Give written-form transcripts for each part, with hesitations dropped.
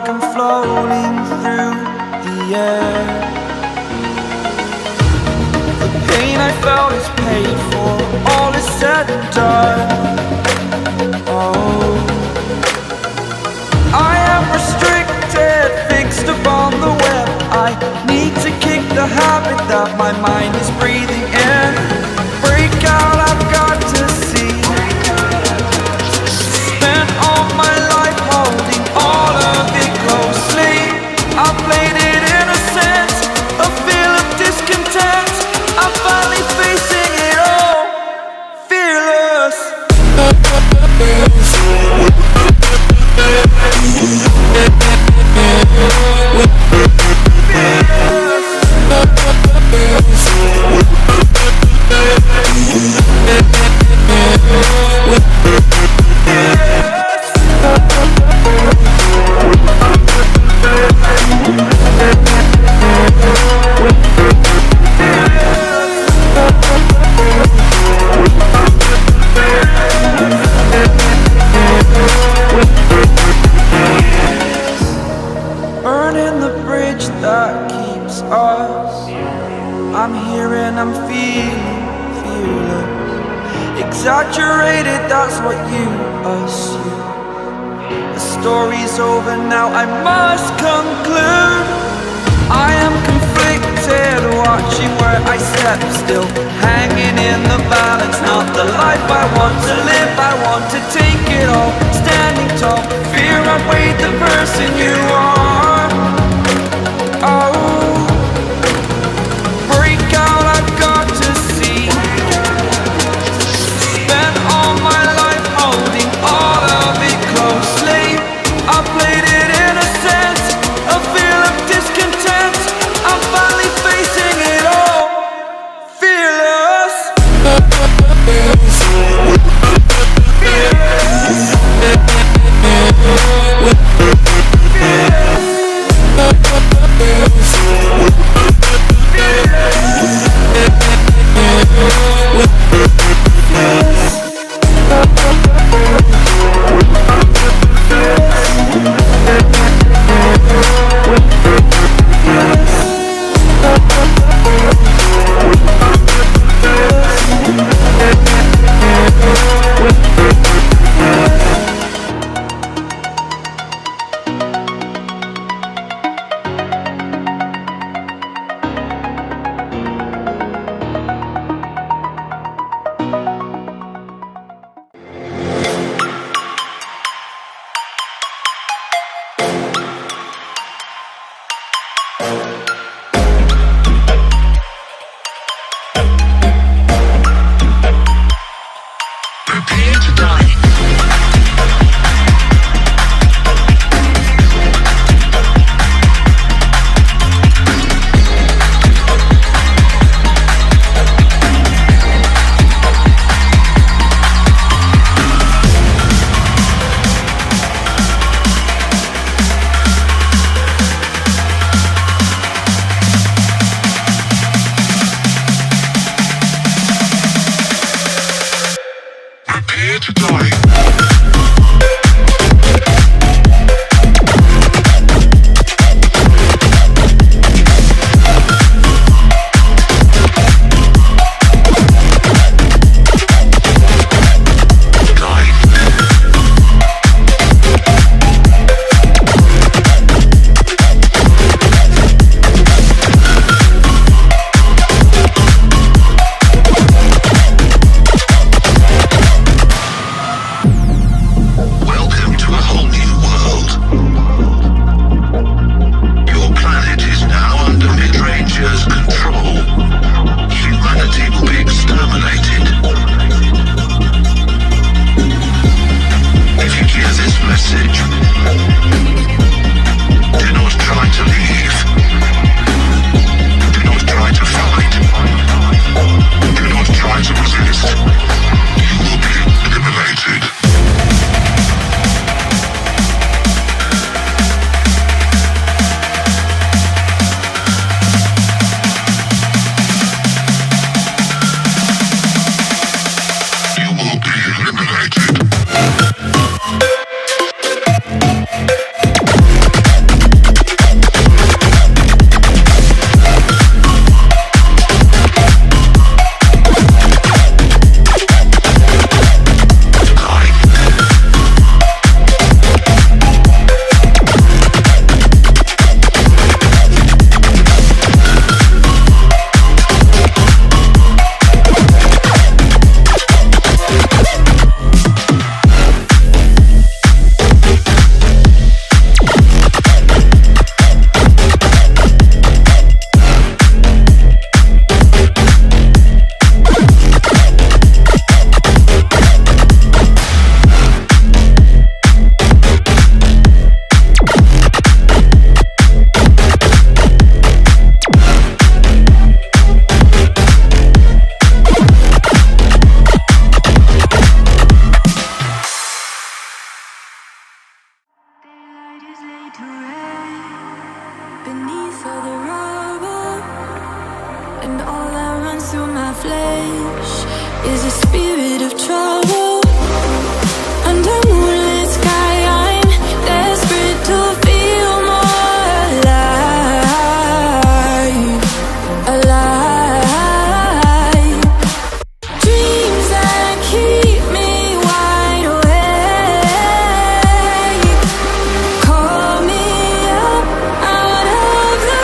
like I'm floating through the air. The pain I felt is paid for, all is said and done. Oh, I am restricted, fixed upon the web. I need to kick the habit that my mind is breathing in. Break out, I've got to see. Spent all my life holding all of it closely. I played it innocent, a feel of discontent. I'm finally facing it all, fearless. Burning the bridge that keeps us. I'm here and I'm feeling fearless. Exaggerated, that's what you assume. The story's over now, I must conclude. I am conflicted, watching where I step still, hanging in the balance. Not the life I want to live, I want to take it all. Standing tall, fear outweighed the person you are. Oh, break out, I've got to see. Spent all my life holding all of it closely. I played it innocent, a feel of beneath all the rubble, and all that runs through my flesh is a spirit of trouble. Under moonlit sky, I'm desperate to feel more alive, alive. Dreams that keep me wide awake, call me up out of the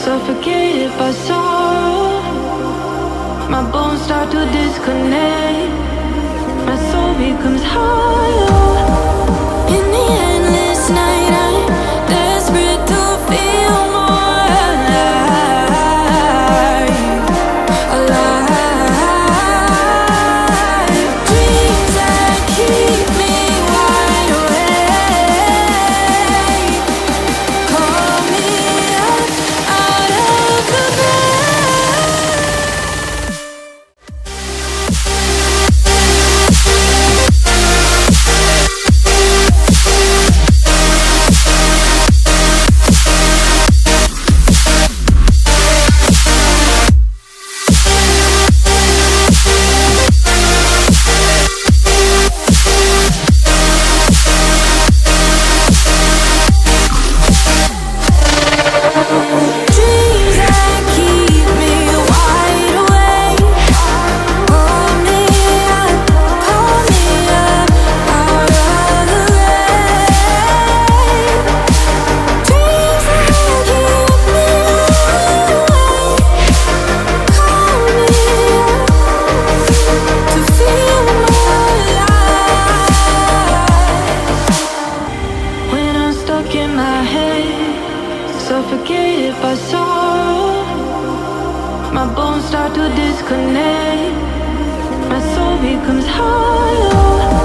suffocated by sorrow. My bones start to disconnect. My soul becomes hollow. In the endless night, I'm desperate to feel more alive, alive. Dreams that keep me wide awake, call me up out of the suffocated by sorrow. My bones start to disconnect. My soul becomes hollow.